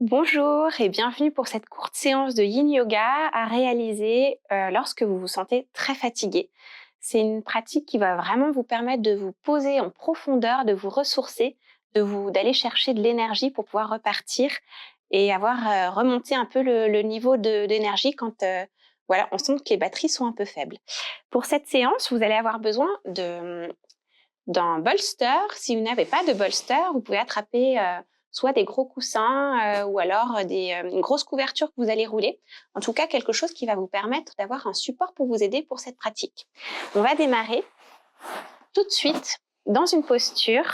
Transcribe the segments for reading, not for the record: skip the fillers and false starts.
Bonjour et bienvenue pour cette courte séance de Yin Yoga à réaliser lorsque vous vous sentez très fatigué. C'est une pratique qui va vraiment vous permettre de vous poser en profondeur, de vous ressourcer, d'aller chercher de l'énergie pour pouvoir repartir et avoir remonté un peu le niveau d'énergie quand on sent que les batteries sont un peu faibles. Pour cette séance, vous allez avoir besoin d'un bolster. Si vous n'avez pas de bolster, vous pouvez attraper soit des gros coussins ou alors une grosse couverture que vous allez rouler. En tout cas, quelque chose qui va vous permettre d'avoir un support pour vous aider pour cette pratique. On va démarrer tout de suite dans une posture.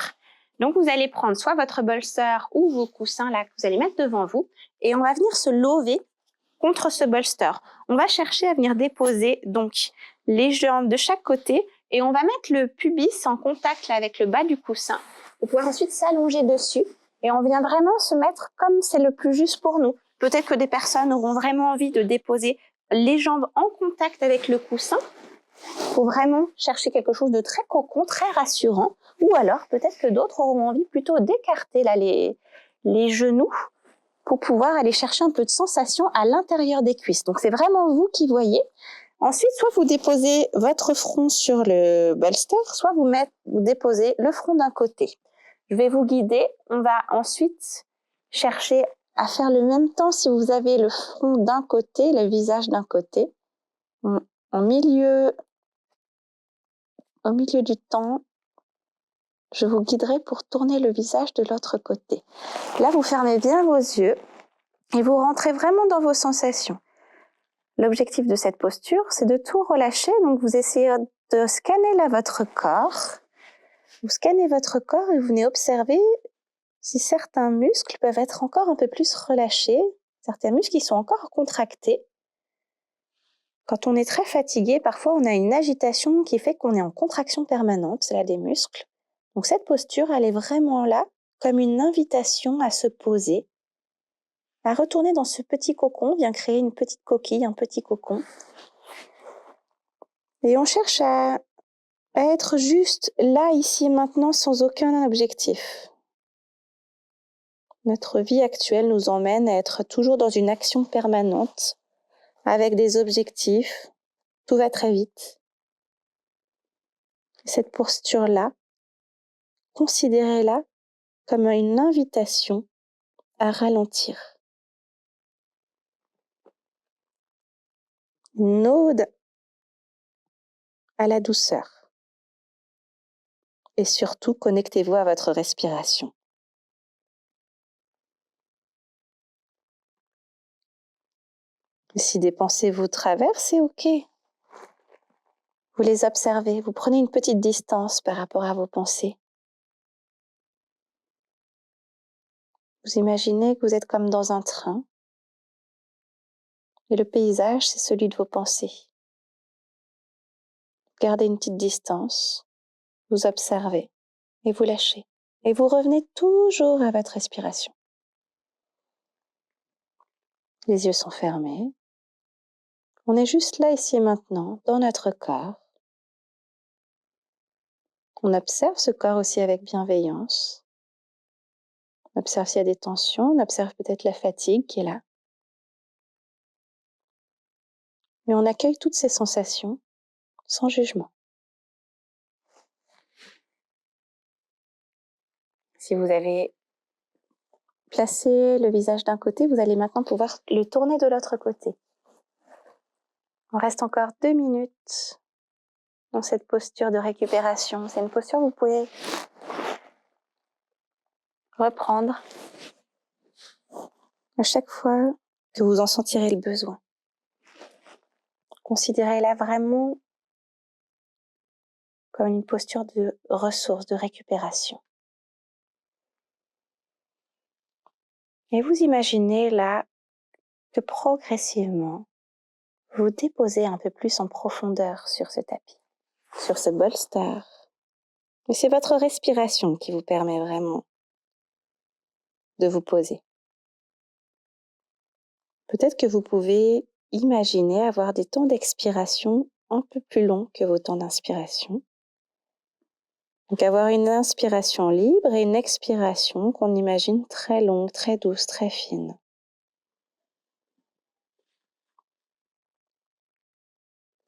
Donc, vous allez prendre soit votre bolster ou vos coussins là que vous allez mettre devant vous et on va venir se lever contre ce bolster. On va chercher à venir déposer donc les jambes de chaque côté et on va mettre le pubis en contact là, avec le bas du coussin pour pouvoir ensuite s'allonger dessus et on vient vraiment se mettre comme c'est le plus juste pour nous. Peut-être que des personnes auront vraiment envie de déposer les jambes en contact avec le coussin pour vraiment chercher quelque chose de très cocon, très rassurant, ou alors peut-être que d'autres auront envie plutôt d'écarter là les genoux pour pouvoir aller chercher un peu de sensation à l'intérieur des cuisses. Donc c'est vraiment vous qui voyez. Ensuite, soit vous déposez votre front sur le bolster, soit vous déposez le front d'un côté. Je vais vous guider. On va ensuite chercher à faire le même temps si vous avez le front d'un côté, le visage d'un côté. Au milieu du temps, je vous guiderai pour tourner le visage de l'autre côté. Là, vous fermez bien vos yeux et vous rentrez vraiment dans vos sensations. L'objectif de cette posture, c'est de tout relâcher. Donc, vous essayez de scanner là votre corps. Vous scannez votre corps et vous venez observer si certains muscles peuvent être encore un peu plus relâchés, certains muscles qui sont encore contractés. Quand on est très fatigué, parfois on a une agitation qui fait qu'on est en contraction permanente, c'est là des muscles. Donc cette posture, elle est vraiment là comme une invitation à se poser, à retourner dans ce petit cocon, vient créer une petite coquille, un petit cocon. Et on cherche à être juste là, ici et maintenant, sans aucun objectif. Notre vie actuelle nous emmène à être toujours dans une action permanente, avec des objectifs. Tout va très vite. Cette posture-là, considérez-la comme une invitation à ralentir. Une ode à la douceur. Et surtout, connectez-vous à votre respiration. Si des pensées vous traversent, c'est OK. Vous les observez, vous prenez une petite distance par rapport à vos pensées. Vous imaginez que vous êtes comme dans un train et le paysage, c'est celui de vos pensées. Gardez une petite distance, vous observez et vous lâchez. Et vous revenez toujours à votre respiration. Les yeux sont fermés. On est juste là, ici et maintenant, dans notre corps. On observe ce corps aussi avec bienveillance. On observe s'il y a des tensions, on observe peut-être la fatigue qui est là. Mais on accueille toutes ces sensations sans jugement. Si vous avez placé le visage d'un côté, vous allez maintenant pouvoir le tourner de l'autre côté. On reste encore 2 minutes dans cette posture de récupération. C'est une posture que vous pouvez reprendre à chaque fois que vous en sentirez le besoin. Considérez-la vraiment comme une posture de ressource, de récupération. Et vous imaginez là que progressivement, vous déposez un peu plus en profondeur sur ce tapis, sur ce bolster. Et c'est votre respiration qui vous permet vraiment de vous poser. Peut-être que vous pouvez imaginer avoir des temps d'expiration un peu plus longs que vos temps d'inspiration. Donc avoir une inspiration libre et une expiration qu'on imagine très longue, très douce, très fine.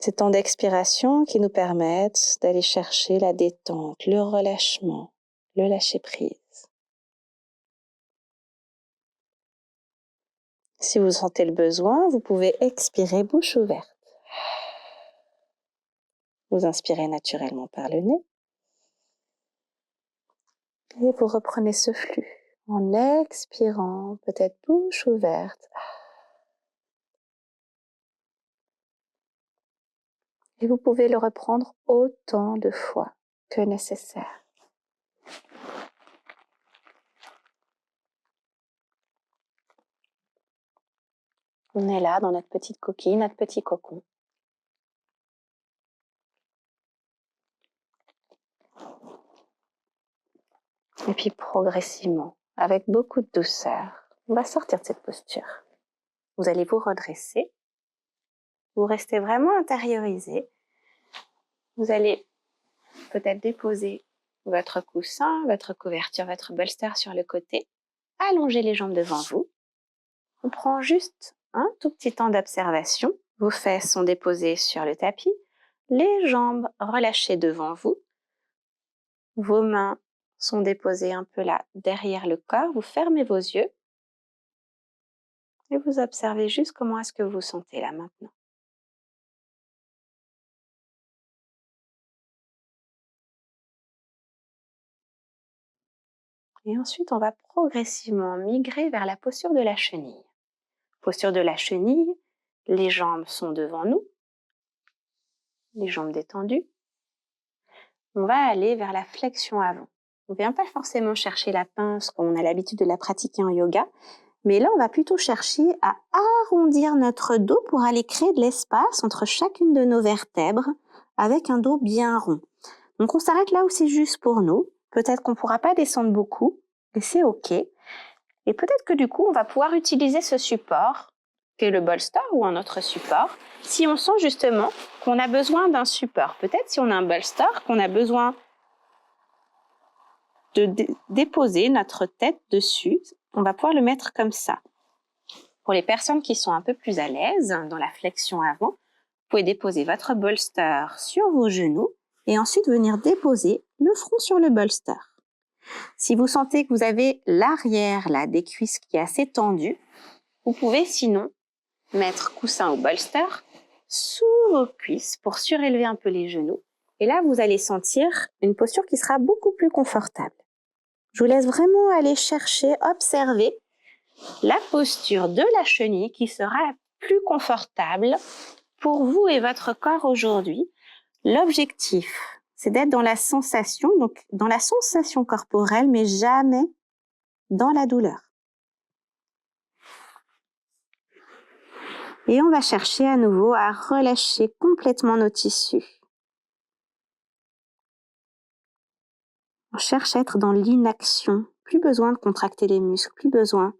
Ces temps d'expiration qui nous permettent d'aller chercher la détente, le relâchement, le lâcher-prise. Si vous sentez le besoin, vous pouvez expirer bouche ouverte. Vous inspirez naturellement par le nez. Et vous reprenez ce flux en expirant, peut-être bouche ouverte. Et vous pouvez le reprendre autant de fois que nécessaire. On est là dans notre petite coquille, notre petit cocon. Et puis progressivement, avec beaucoup de douceur, on va sortir de cette posture. Vous allez vous redresser. Vous restez vraiment intériorisé. Vous allez peut-être déposer votre coussin, votre couverture, votre bolster sur le côté. Allongez les jambes devant vous. On prend juste un tout petit temps d'observation. Vos fesses sont déposées sur le tapis. Les jambes relâchées devant vous. Vos mains sont déposées un peu là derrière le corps. Vous fermez vos yeux. Et vous observez juste comment est-ce que vous vous sentez là maintenant. Et ensuite, on va progressivement migrer vers la posture de la chenille. Posture de la chenille, les jambes sont devant nous, les jambes détendues. On va aller vers la flexion avant. On ne vient pas forcément chercher la pince comme on a l'habitude de la pratiquer en yoga, mais là, on va plutôt chercher à arrondir notre dos pour aller créer de l'espace entre chacune de nos vertèbres avec un dos bien rond. Donc, on s'arrête là où c'est juste pour nous. Peut-être qu'on ne pourra pas descendre beaucoup, et c'est OK. Et peut-être que du coup, on va pouvoir utiliser ce support, qui est le bolster ou un autre support, si on sent justement qu'on a besoin d'un support. Peut-être si on a un bolster, qu'on a besoin de déposer notre tête dessus, on va pouvoir le mettre comme ça. Pour les personnes qui sont un peu plus à l'aise dans la flexion avant, vous pouvez déposer votre bolster sur vos genoux et ensuite venir déposer le front sur le bolster. Si vous sentez que vous avez l'arrière là, des cuisses qui est assez tendue, vous pouvez sinon mettre coussin ou bolster sous vos cuisses pour surélever un peu les genoux. Et là, vous allez sentir une posture qui sera beaucoup plus confortable. Je vous laisse vraiment aller chercher, observer la posture de la chenille qui sera la plus confortable pour vous et votre corps aujourd'hui. L'objectif, c'est d'être dans la sensation, donc dans la sensation corporelle, mais jamais dans la douleur. Et on va chercher à nouveau à relâcher complètement nos tissus. On cherche à être dans l'inaction. Plus besoin de contracter les muscles, plus besoin